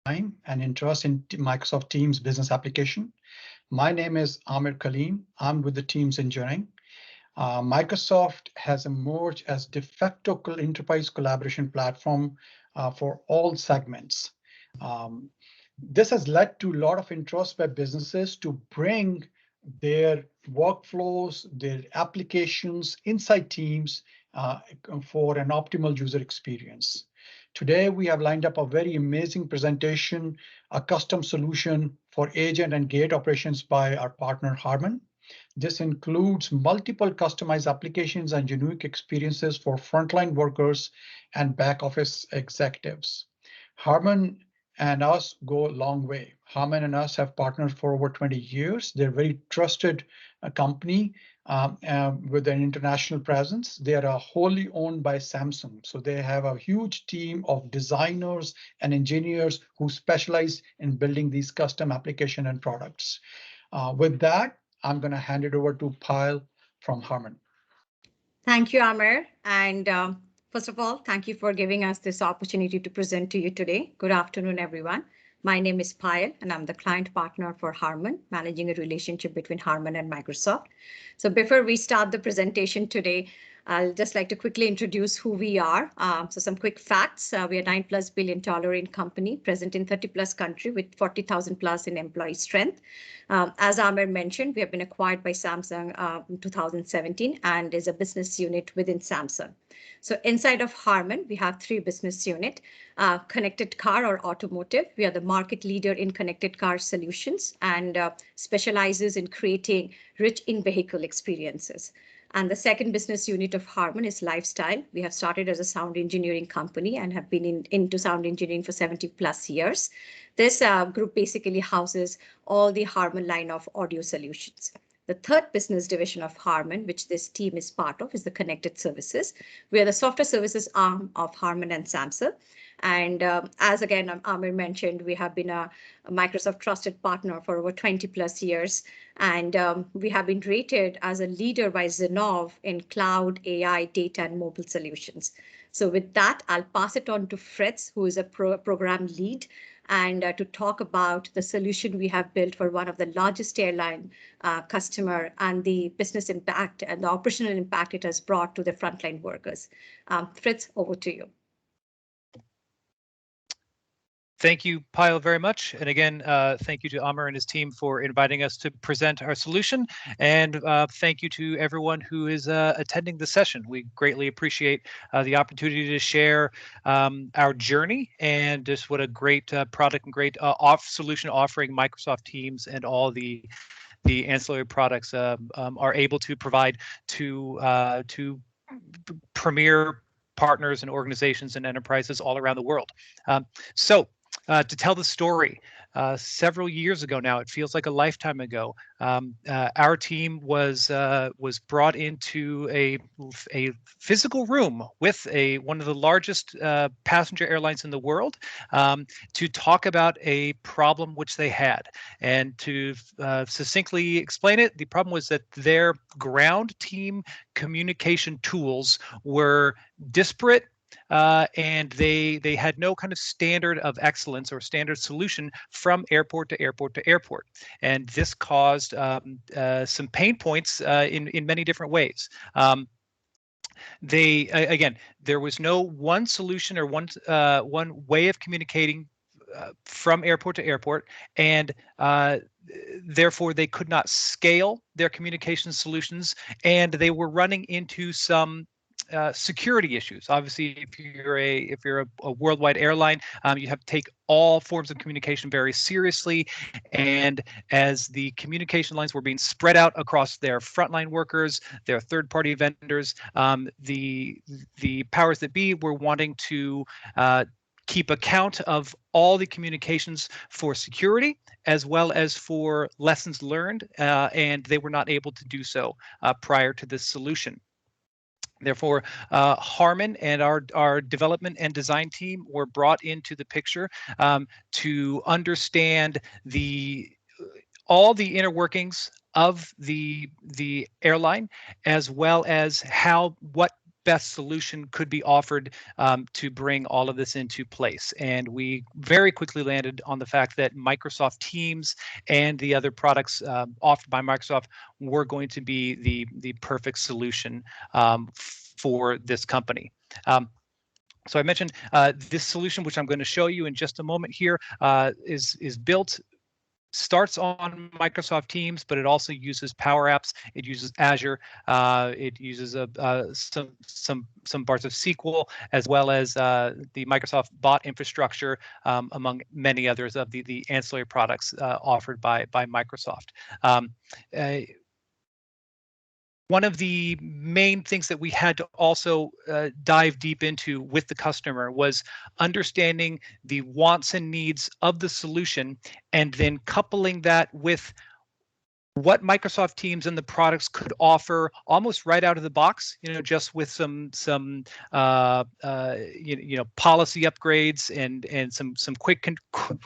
time and interest in Microsoft Teams business application. My name is Amir Kaleem. I'm with the Teams Engineering. Microsoft has emerged as de facto enterprise collaboration platform for all segments. Um, this has led to a lot of interest by businesses to bring their workflows, their applications inside Teams for an optimal user experience. Today, we have lined up a very amazing presentation, a custom solution for agent and gate operations by our partner Harman. This includes multiple customized applications and unique experiences for frontline workers and back office executives. Harman and us go a long way. Harman and us have partnered for over 20 years. They're a very trusted company with an international presence. They are wholly owned by Samsung. So they have a huge team of designers and engineers who specialize in building these custom application and products. With that, I'm going to hand it over to Pyle from Harman. Thank you, Amir. And first of all, thank you for giving us this opportunity to present to you today. Good afternoon, everyone. My name is Pyle, and I'm the client partner for Harman, managing a relationship between Harman and Microsoft. So before we start the presentation today, I'll just like to quickly introduce who we are. So some quick facts. We are $9+ billion in company, present in 30+ countries with 40,000 plus in employee strength. As Amir mentioned, we have been acquired by Samsung in 2017 and is a business unit within Samsung. So inside of Harman, we have 3 business units. Connected car or automotive. We are the market leader in connected car solutions and specializes in creating rich in-vehicle experiences. And the second business unit of Harman is lifestyle. We have started as a sound engineering company and have been into sound engineering for 70+ years. This group basically houses all the Harman line of audio solutions. The third business division of Harman, which this team is part of, is the connected services. We are the software services arm of Harman and Samsung. And as again, Amir mentioned, we have been a Microsoft trusted partner for over 20+ years. And we have been rated as a leader by Zenov in cloud, AI, data, and mobile solutions. So with that, I'll pass it on to Fritz, who is a program lead, and to talk about the solution we have built for one of the largest airline customer and the business impact and the operational impact it has brought to the frontline workers. Fritz, over to you. Thank you, Pyle, very much. And again, thank you to Amir and his team for inviting us to present our solution. And thank you to everyone who is attending the session. We greatly appreciate the opportunity to share our journey and just what a great product and great solution offering Microsoft Teams and all the ancillary products are able to provide to premier partners and organizations and enterprises all around the world. To tell the story, several years ago now, it feels like a lifetime ago, our team was brought into a physical room with one of the largest passenger airlines in the world to talk about a problem which they had. And to succinctly explain it, the problem was that their ground team communication tools were disparate. And they had no kind of standard of excellence or standard solution from airport to airport to airport. And this caused some pain points in many different ways. Again, there was no one solution or one way of communicating from airport to airport, and therefore they could not scale their communication solutions, and they were running into some security issues. Obviously, if you're a worldwide airline, you have to take all forms of communication very seriously. And as the communication lines were being spread out across their frontline workers, their third-party vendors, the powers that be were wanting to keep account of all the communications for security as well as for lessons learned, and they were not able to do so prior to this solution. Therefore, Harman and our development and design team were brought into the picture to understand all the inner workings of the airline, as well as what best solution could be offered to bring all of this into place. And we very quickly landed on the fact that Microsoft Teams and the other products offered by Microsoft were going to be the perfect solution for this company. So I mentioned this solution, which I'm going to show you in just a moment here, starts on Microsoft Teams, but it also uses Power Apps. It uses Azure. It uses some parts of SQL, as well as the Microsoft bot infrastructure, among many others of the ancillary products offered by Microsoft. One of the main things that we had to also dive deep into with the customer was understanding the wants and needs of the solution, and then coupling that with what Microsoft Teams and the products could offer almost right out of the box, just with some policy upgrades and some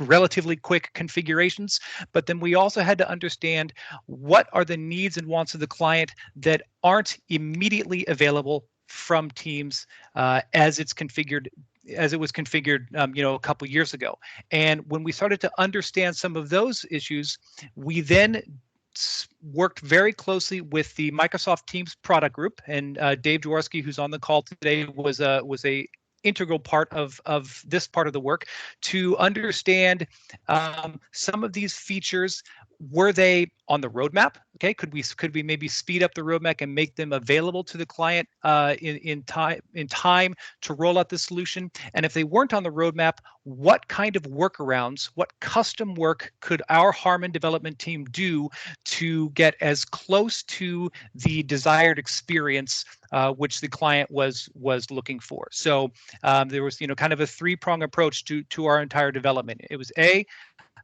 relatively quick configurations. But then we also had to understand what are the needs and wants of the client that aren't immediately available from Teams as it was configured, a couple years ago. And when we started to understand some of those issues, we then worked very closely with the Microsoft Teams product group, and Dave Jaworski, who's on the call today, was a integral part of this part of the work to understand some of these features. Were they on the roadmap? Okay, could we maybe speed up the roadmap and make them available to the client in time to roll out the solution? And if they weren't on the roadmap, what kind of workarounds, what custom work could our Harman development team do to get as close to the desired experience which the client was looking for? So there was kind of a three-prong approach to our entire development. It was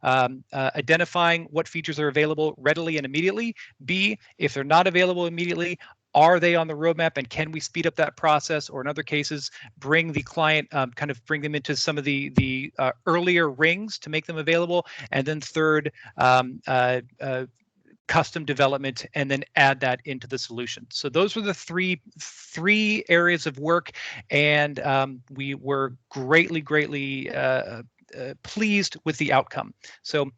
identifying what features are available readily and immediately. B, if they're not available immediately, are they on the roadmap, and can we speed up that process? Or in other cases, bring the client, kind of bring them into some of the earlier rings to make them available. And then third, custom development, and then add that into the solution. So those were the three areas of work, and we were greatly pleased with the outcome. So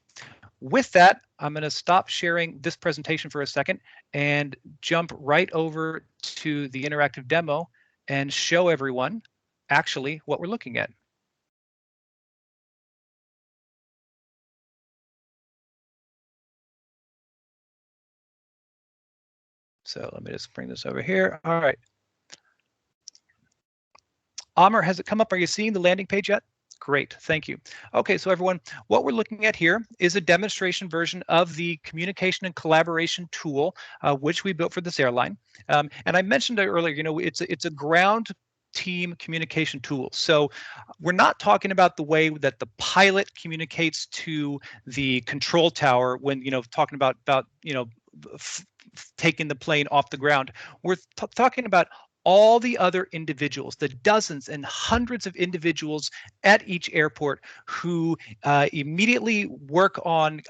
with that, I'm going to stop sharing this presentation for a second and jump right over to the interactive demo and show everyone actually what we're looking at. So let me just bring this over here. All right. Amr, has it come up? Are you seeing the landing page yet? Great, thank you. Okay, so everyone, what we're looking at here is a demonstration version of the communication and collaboration tool, which we built for this airline. And I mentioned it earlier, it's a ground team communication tool. So we're not talking about the way that the pilot communicates to the control tower when, talking about taking the plane off the ground. We're talking about all the other individuals, the dozens and hundreds of individuals at each airport who immediately work on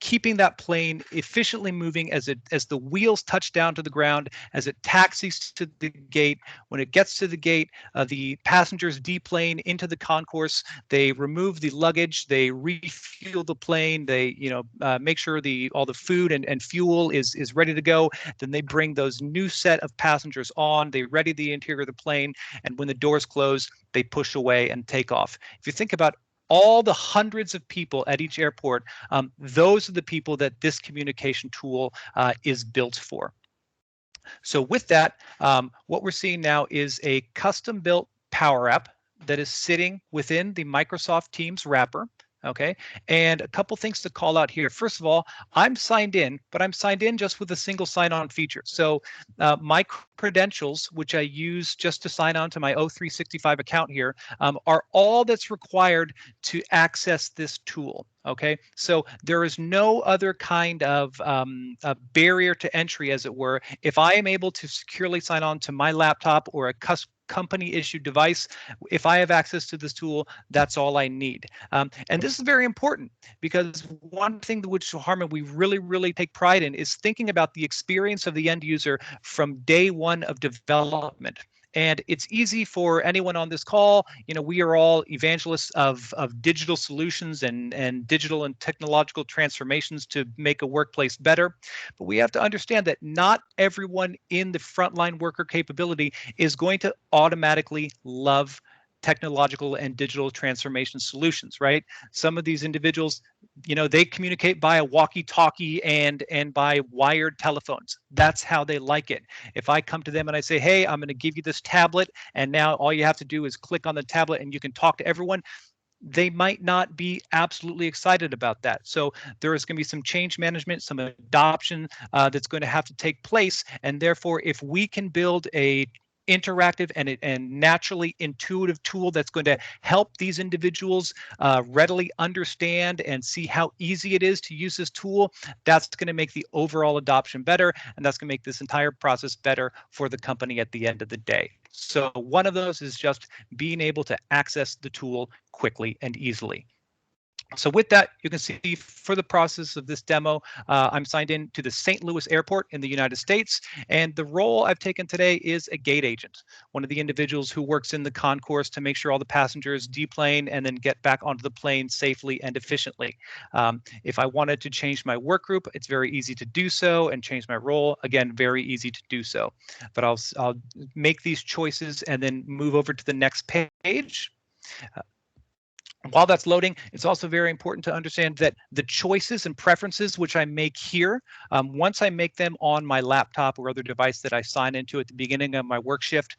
keeping that plane efficiently moving as the wheels touch down to the ground, as it taxis to the gate. When it gets to the gate, the passengers deplane into the concourse. They remove the luggage. They refuel the plane. They make sure all the food and fuel is ready to go. Then they bring those new set of passengers on. They ready the interior of the plane, and when the doors close, they push away and take off. If you think about all the hundreds of people at each airport, those are the people that this communication tool is built for. So with that, what we're seeing now is a custom-built Power App that is sitting within the Microsoft Teams wrapper. Okay, and a couple things to call out here. First of all, I'm signed in, but I'm signed in just with a single sign-on feature. So my credentials, which I use just to sign on to my O365 account here, are all that's required to access this tool. Okay, so there is no other kind of a barrier to entry, as it were. If I am able to securely sign on to my laptop or a company issued device, if I have access to this tool, that's all I need. And this is very important, because one thing which Harman we really take pride in is thinking about the experience of the end user from day one of development. And it's easy for anyone on this call. We are all evangelists of digital solutions and digital and technological transformations to make a workplace better. But we have to understand that not everyone in the frontline worker capability is going to automatically love technological and digital transformation solutions, right? Some of these individuals, they communicate by a walkie-talkie and by wired telephones. That's how they like it. If I come to them and I say, hey, I'm going to give you this tablet, and now all you have to do is click on the tablet and you can talk to everyone, they might not be absolutely excited about that. So there is going to be some change management, some adoption that's going to have to take place. And therefore, if we can build a interactive and naturally intuitive tool that's going to help these individuals readily understand and see how easy it is to use this tool, that's going to make the overall adoption better, and that's going to make this entire process better for the company at the end of the day. So one of those is just being able to access the tool quickly and easily. So with that, you can see for the process of this demo, I'm signed in to the St. Louis Airport in the United States, and the role I've taken today is a gate agent, one of the individuals who works in the concourse to make sure all the passengers deplane and then get back onto the plane safely and efficiently. If I wanted to change my work group, it's very easy to do so, and change my role, again, very easy to do so. But I'll make these choices and then move over to the next page. While that's loading, it's also very important to understand that the choices and preferences which I make here, once I make them on my laptop or other device that I sign into at the beginning of my work shift,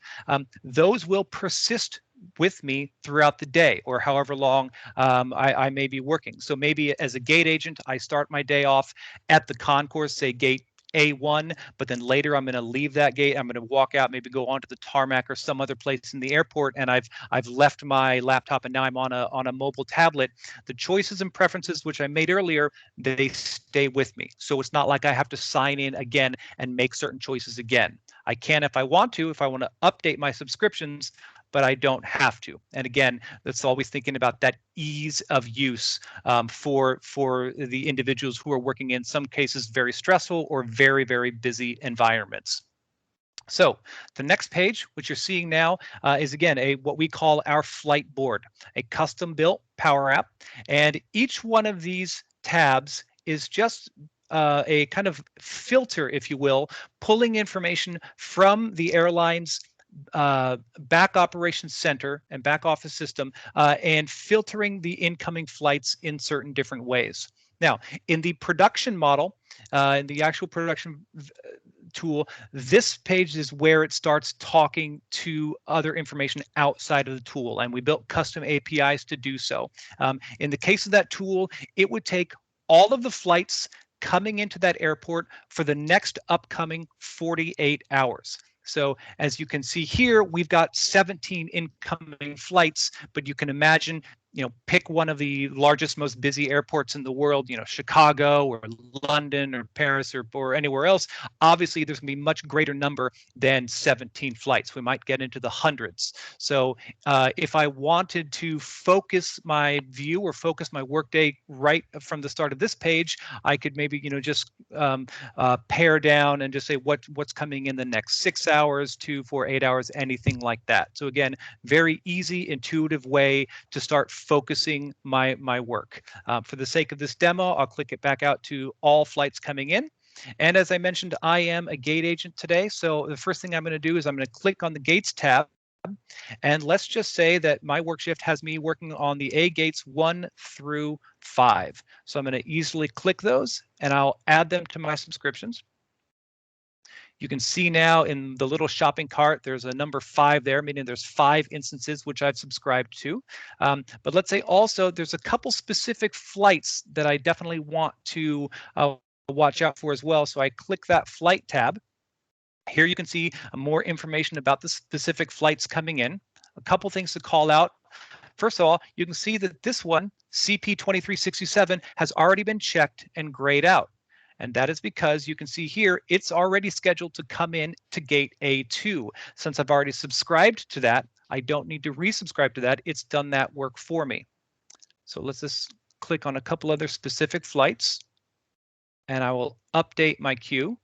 those will persist with me throughout the day or however long I may be working. So maybe as a gate agent, I start my day off at the concourse, say gate A1, but then later I'm going to leave that gate. I'm going to walk out, maybe go onto the tarmac or some other place in the airport, and I've left my laptop and now I'm on a mobile tablet. The choices and preferences which I made earlier, they stay with me. So it's not like I have to sign in again and make certain choices again. I can if I want to update my subscriptions, but I don't have to. And again, that's always thinking about that ease of use for the individuals who are working in some cases very stressful or very, very busy environments. So the next page, which you're seeing now, is again what we call our flight board, a custom-built Power App, and each one of these tabs is just a kind of filter, if you will, pulling information from the airline's back operations center and back office system and filtering the incoming flights in certain different ways. Now, in the production model, in the actual production tool, this page is where it starts talking to other information outside of the tool, and we built custom APIs to do so. In the case of that tool, it would take all of the flights coming into that airport for the next upcoming 48 hours. So as you can see here, we've got 17 incoming flights, but you can imagine, pick one of the largest, most busy airports in the world, Chicago or London or Paris or anywhere else. Obviously, there's going to be much greater number than 17 flights. We might get into the hundreds. So if I wanted to focus my view or focus my workday right from the start of this page, I could maybe, just pare down and just say what's coming in the next 6 hours, 2, 4, 8 hours, anything like that. So again, very easy, intuitive way to start focusing my work. For the sake of this demo, I'll click it back out to all flights coming in. And as I mentioned, I am a gate agent today. So the first thing I'm going to do is I'm going to click on the gates tab. And let's just say that my work shift has me working on the A gates 1 through 5. So I'm going to easily click those and I'll add them to my subscriptions. You can see now in the little shopping cart, there's a number 5 there, meaning there's 5 instances which I've subscribed to. But let's say also there's a couple specific flights that I definitely want to watch out for as well. So I click that flight tab. Here you can see more information about the specific flights coming in. A couple things to call out. First of all, you can see that this one, CP2367, has already been checked and grayed out. And that is because you can see here, it's already scheduled to come in to gate A2. Since I've already subscribed to that, I don't need to resubscribe to that. It's done that work for me. So let's just click on a couple other specific flights, and I will update my queue.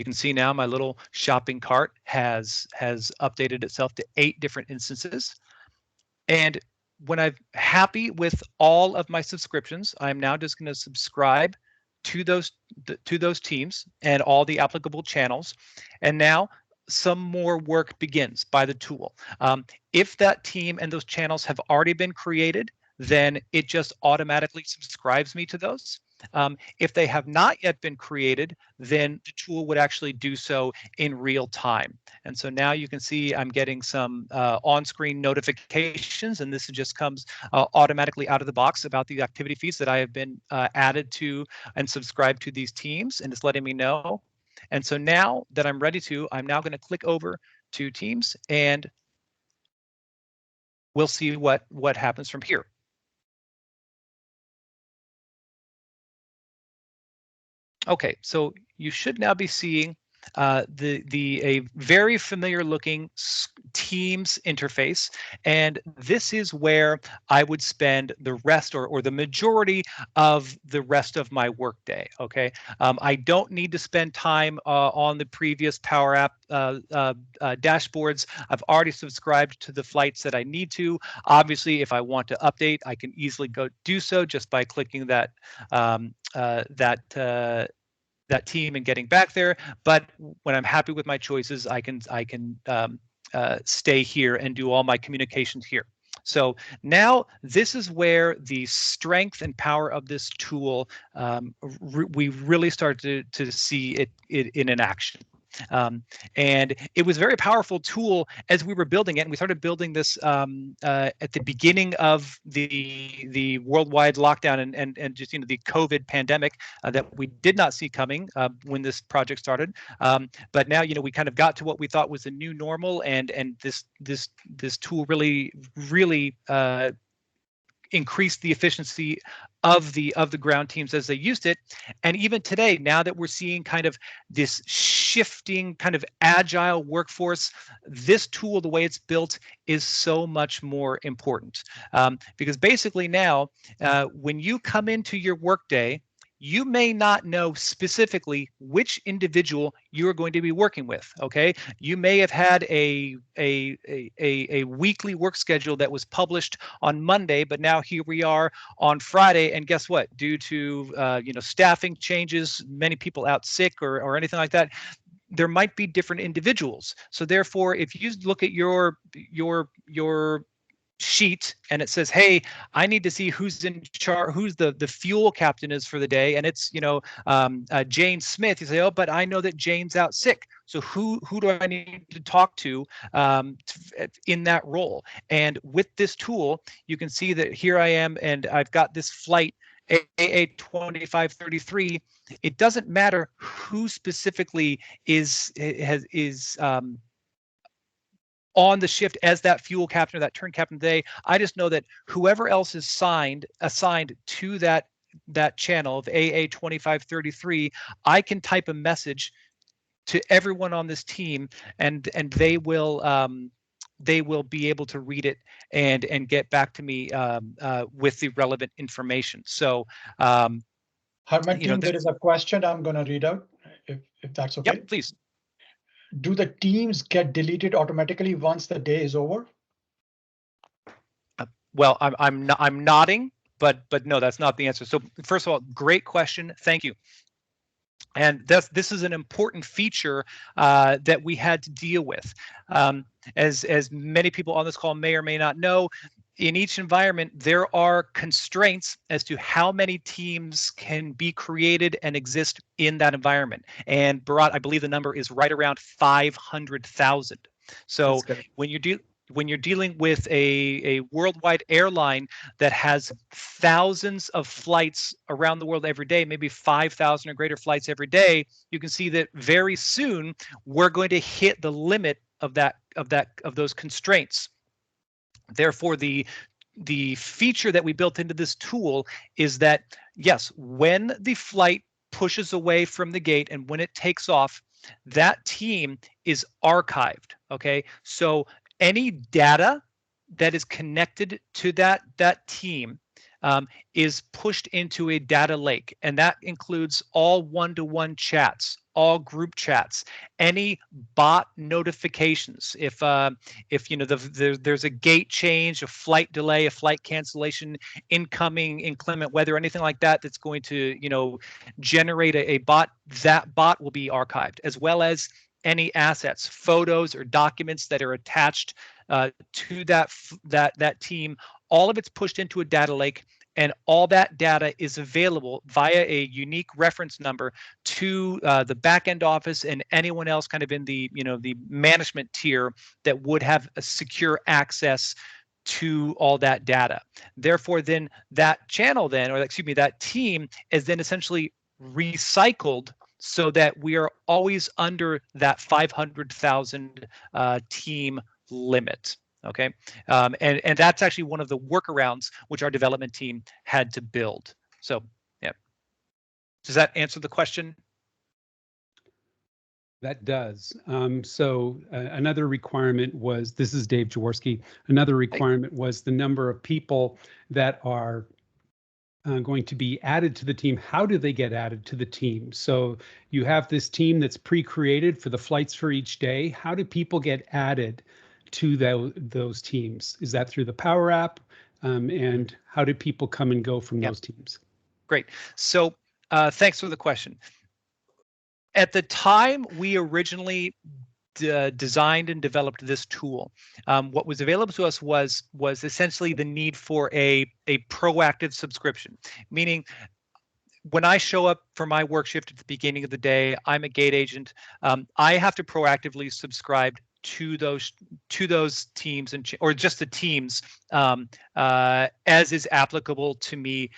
You can see now my little shopping cart has updated itself to 8 different instances. And when I'm happy with all of my subscriptions, I'm now just going to subscribe to those teams and all the applicable channels. And now some more work begins by the tool. If that team and those channels have already been created, then it just automatically subscribes me to those. If they have not yet been created, then the tool would actually do so in real time. And so now you can see I'm getting some on-screen notifications, and this just comes automatically out of the box about the activity feeds that I have been added to and subscribed to these teams, and it's letting me know. And so now that I'm ready to, I'm now going to click over to Teams, and we'll see what happens from here. Okay, so you should now be seeing a very familiar looking Teams interface, and this is where I would spend the rest or the majority of the rest of my workday. Okay, I don't need to spend time on the previous Power App dashboards. I've already subscribed to the flights that I need to. Obviously, if I want to update, I can easily go do so just by clicking that that team and getting back there. But when I'm happy with my choices, I can stay here and do all my communications here. So now this is where the strength and power of this tool, we really start to see it in an action. And it was a very powerful tool as we were building it. And we started building this at the beginning of the worldwide lockdown and just the COVID pandemic that we did not see coming when this project started. But now we kind of got to what we thought was the new normal, and this tool really increase the efficiency of the ground teams as they used it. And even today, now that we're seeing kind of this shifting kind of agile workforce, this tool, the way it's built, is so much more important. Because basically now, when you come into your workday, you may not know specifically which individual you're going to be working with. Okay, you may have had a weekly work schedule that was published on Monday, but now here we are on Friday, and guess what? Due to staffing changes, many people out sick or anything like that, there might be different individuals. So therefore, if you look at your sheet and it says, hey, I need to see who's in charge, who's the fuel captain is for the day, and it's Jane Smith, you say, oh, but I know that Jane's out sick, so who do I need to talk to in that role? And with this tool, you can see that here I am, and I've got this flight AA2533. It doesn't matter who specifically is on the shift as that fuel captain or that turn captain today. I just know that whoever else is assigned to that channel of AA2533, I can type a message to everyone on this team, and they will be able to read it and get back to me with the relevant information. So Harman team, there is a question I'm going to read out, if that's okay. Yep, please. Do the teams get deleted automatically once the day is over? Well, I'm nodding, but no, that's not the answer. So first of all, great question. Thank you. And this is an important feature that we had to deal with. As many people on this call may or may not know, in each environment, there are constraints as to how many teams can be created and exist in that environment. And Bharat, I believe the number is right around 500,000. So when you're dealing with a worldwide airline that has thousands of flights around the world every day, maybe 5,000 or greater flights every day, you can see that very soon we're going to hit the limit of those constraints. Therefore, the feature that we built into this tool is that, yes, when the flight pushes away from the gate and when it takes off, that team is archived. Okay, so any data that is connected to that team is pushed into a data lake, and that includes all one-to-one chats, all group chats, any bot notifications. If there's a gate change, a flight delay, a flight cancellation, incoming inclement weather, anything like that, that's going to generate a bot, that bot will be archived, as well as any assets, photos or documents that are attached to that team. All of it's pushed into a data lake, and all that data is available via a unique reference number to the backend office and anyone else kind of in the the management tier that would have a secure access to all that data. Therefore, then that channel then, or excuse me, that team is then essentially recycled so that we are always under that 500,000 team limit. Okay, and that's actually one of the workarounds which our development team had to build. So, yeah. Does that answer the question? That does. Another requirement was, this is Dave Jaworski, another requirement was the number of people that are going to be added to the team. How do they get added to the team? So you have this team that's pre-created for the flights for each day. How do people get added to those teams? Is that through the Power App? And how do people come and go from those teams? Great. So thanks for the question. At the time we originally designed and developed this tool, what was available to us was essentially the need for a proactive subscription, meaning when I show up for my work shift at the beginning of the day, I'm a gate agent. I have to proactively subscribe to those teams or just the teams as is applicable to me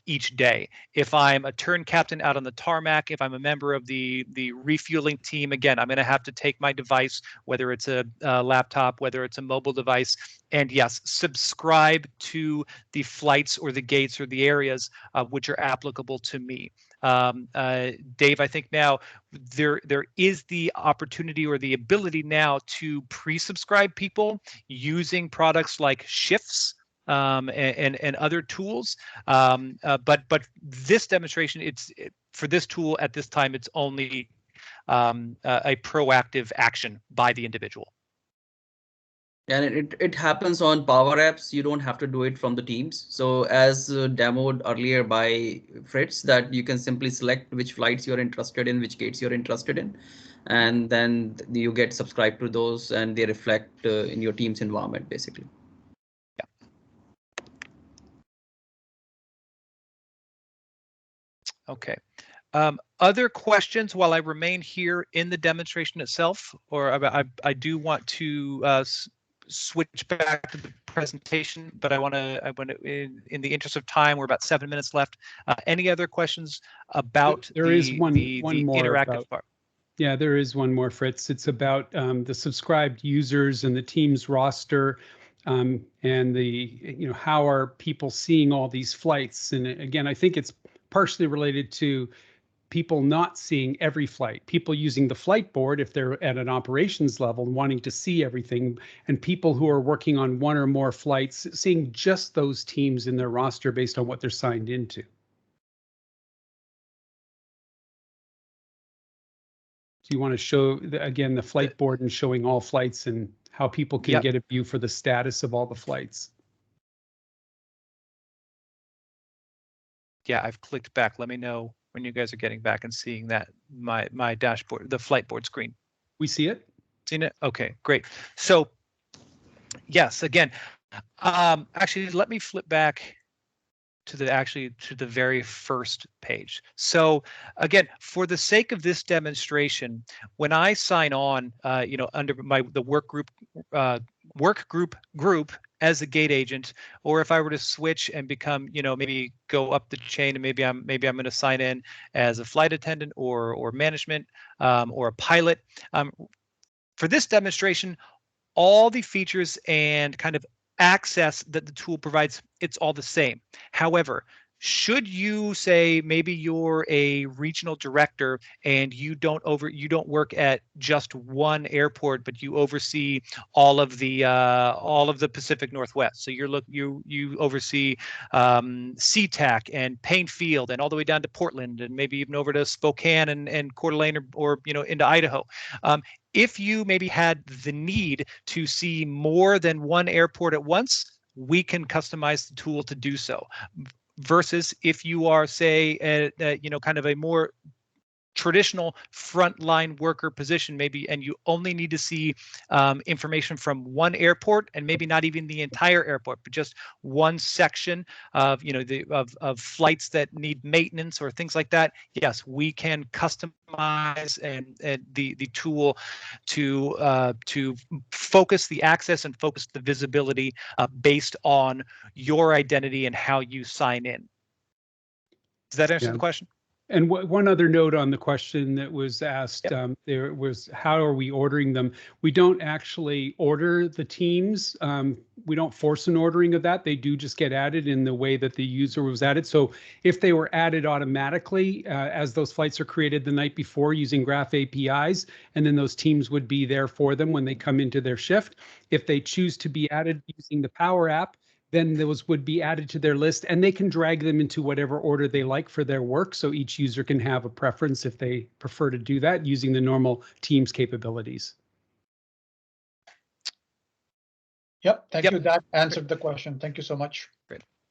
each day. If I'm a turn captain out on the tarmac, if I'm a member of the refueling team, again, I'm going to have to take my device, whether it's a laptop, whether it's a mobile device, and yes, subscribe to the flights or the gates or the areas which are applicable to me. Dave, I think now there is the opportunity or the ability now to pre-subscribe people using products like Shifts and other tools. But this demonstration, for this tool at this time, it's only a proactive action by the individual. And it happens on Power Apps. You don't have to do it from the teams. So as demoed earlier by Fritz, that you can simply select which flights you're interested in, which gates you're interested in, and then you get subscribed to those and they reflect in your team's environment, basically. Yeah. Okay. Other questions while I remain here in the demonstration itself, or I do want to switch back to the presentation, but I want to, in the interest of time, we're about 7 minutes left. Any other questions about the interactive part? Yeah, there is one more, Fritz. It's about the subscribed users and the team's roster, and the how are people seeing all these flights? And again, I think it's partially related to people not seeing every flight, people using the flight board if they're at an operations level and wanting to see everything, and people who are working on one or more flights seeing just those teams in their roster based on what they're signed into. Do you want to show again the flight board and showing all flights and how people can get a view for the status of all the flights? Yeah, I've clicked back. Let me know when you guys are getting back and seeing that my dashboard, the flight board screen. We see it. Seen it? Okay, great. So yes, again, actually, let me flip back to the very first page. So again, for the sake of this demonstration, when I sign on, under the work group as a gate agent, or if I were to switch and become, maybe go up the chain, and maybe I'm going to sign in as a flight attendant or management or a pilot. For this demonstration, all the features and kind of access that the tool provides, it's all the same. However, should you say maybe you're a regional director and you don't work at just one airport, but you oversee all of the Pacific Northwest. So you oversee SeaTac and Payne Field and all the way down to Portland and maybe even over to Spokane and Coeur d'Alene or into Idaho. If you maybe had the need to see more than one airport at once, we can customize the tool to do so. Versus if you are, say, kind of a more traditional frontline worker position, maybe, and you only need to see information from one airport and maybe not even the entire airport, but just one section of of flights that need maintenance or things like that. Yes, we can customize and the tool to focus the access and focus the visibility based on your identity and how you sign in. Does that answer the question? And one other note on the question that was asked, there was, how are we ordering them? We don't actually order the teams. We don't force an ordering of that. They do just get added in the way that the user was added. So if they were added automatically as those flights are created the night before using Graph APIs, and then those teams would be there for them when they come into their shift. If they choose to be added using the Power App, then those would be added to their list, and they can drag them into whatever order they like for their work. So each user can have a preference if they prefer to do that using the normal Teams capabilities. Yep, thank you. That answered the question. Thank you so much.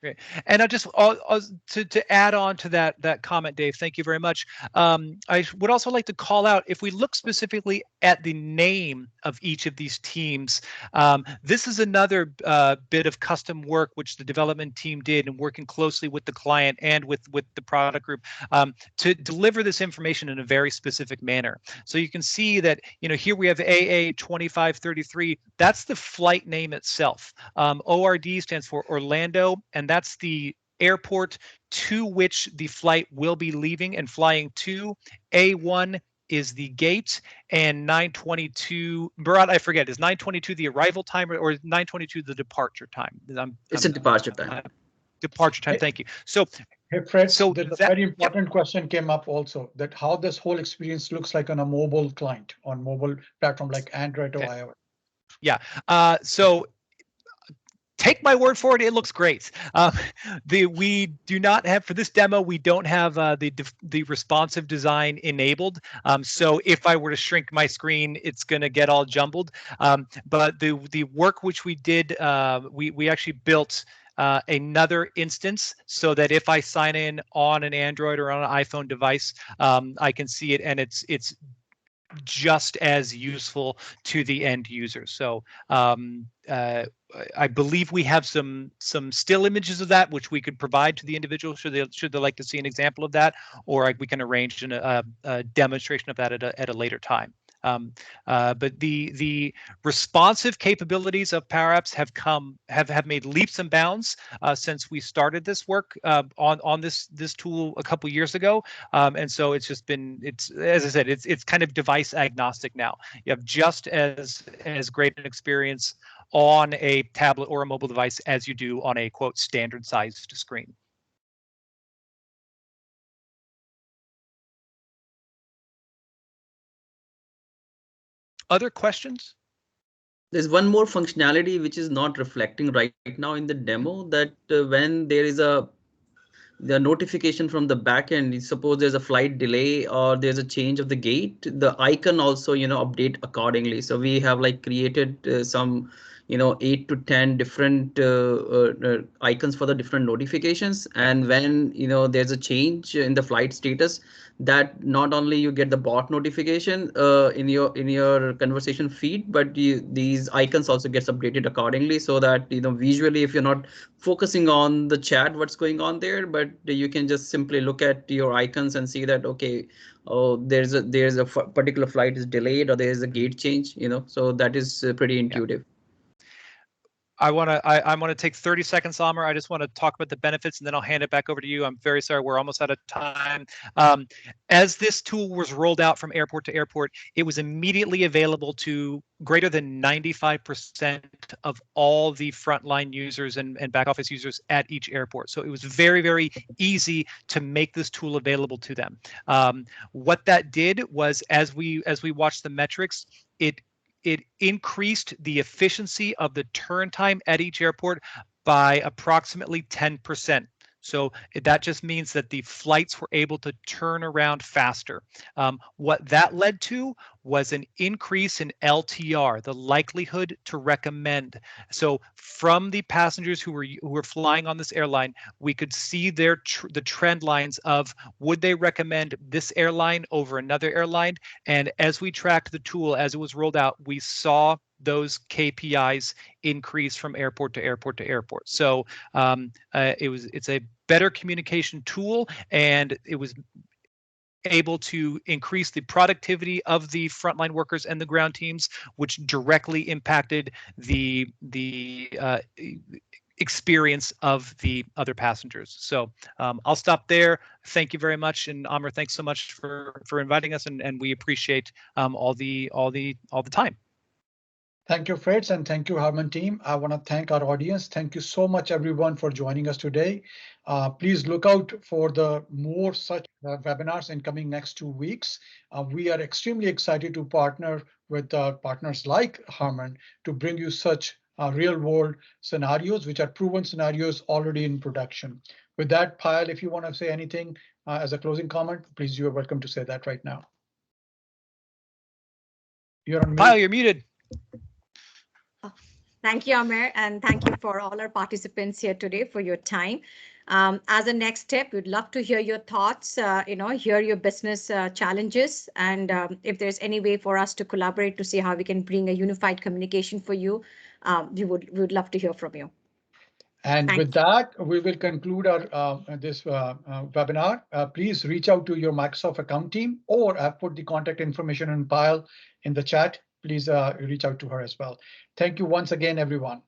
Great. And I just to add on to that comment, Dave, thank you very much. I would also like to call out, if we look specifically at the name of each of these teams, this is another bit of custom work which the development team did, and working closely with the client and with the product group to deliver this information in a very specific manner. So you can see that here we have AA2533. That's the flight name itself. ORD stands for Orlando, and that's the airport to which the flight will be leaving and flying to. A1 is the gate, and 922, Bharat, I forget, is 922 the arrival time or 922 the departure time? It's a departure time. Departure time, thank you. So, hey, Fred, so there's a very important question came up also, that how this whole experience looks like on a mobile client, on mobile platform like Android or iOS. Yeah, so take my word for it, it looks great. We do not have, for this demo, we don't have the responsive design enabled. So if I were to shrink my screen, it's going to get all jumbled. But the work which we did, we actually built another instance so that if I sign in on an Android or on an iPhone device, I can see it, and it's just as useful to the end user. So I believe we have some still images of that which we could provide to the individual should they like to see an example of that, or we can arrange a demonstration of that at a later time. But the responsive capabilities of Power Apps have made leaps and bounds since we started this work on this tool a couple years ago, and so it's just been, as I said, it's kind of device agnostic now. You have just as great an experience on a tablet or a mobile device as you do on a quote standard sized screen. Other questions? There's one more functionality which is not reflecting right now in the demo, that when there is the notification from the backend, suppose there's a flight delay or there's a change of the gate, the icon also update accordingly. So we have like created some 8 to 10 different icons for the different notifications, and when there's a change in the flight status, that not only you get the bot notification in your conversation feed, but these icons also gets updated accordingly, so that visually, if you're not focusing on the chat what's going on there, but you can just simply look at your icons and see that, okay, oh, there's a particular flight is delayed or there's a gate change, so that is pretty intuitive. I want to take 30 seconds, Amr. I just want to talk about the benefits, and then I'll hand it back over to you. I'm very sorry, we're almost out of time. As this tool was rolled out from airport to airport, it was immediately available to greater than 95% of all the frontline users and back office users at each airport. So it was very, very easy to make this tool available to them. What that did was, as we watched the metrics, it increased the efficiency of the turn time at each airport by approximately 10%. So that just means that the flights were able to turn around faster. What that led to was an increase in LTR, the likelihood to recommend. So from the passengers who were flying on this airline, we could see the trend lines of would they recommend this airline over another airline. And as we tracked the tool as it was rolled out, we saw those KPIs increase from airport to airport to airport. So it's a better communication tool, and it was able to increase the productivity of the frontline workers and the ground teams, which directly impacted the experience of the other passengers. So I'll stop there. Thank you very much, and Amr, thanks so much for inviting us, and we appreciate all the time. Thank you, Fritz, and thank you, Harman team. I want to thank our audience. Thank you so much, everyone, for joining us today. Please look out for the more such webinars in coming next 2 weeks. We are extremely excited to partner with partners like Harman to bring you such real world scenarios, which are proven scenarios already in production. With that, Payal, if you want to say anything as a closing comment, please, you are welcome to say that right now. You're on mute. Payal, you're muted. Thank you, Amir, and thank you for all our participants here today for your time. As a next step, we'd love to hear your thoughts, hear your business challenges, and if there's any way for us to collaborate to see how we can bring a unified communication for you, we would love to hear from you. And with that, we will conclude our this webinar. Please reach out to your Microsoft account team, or I've put the contact information in Payal in the chat. Please reach out to her as well. Thank you once again, everyone.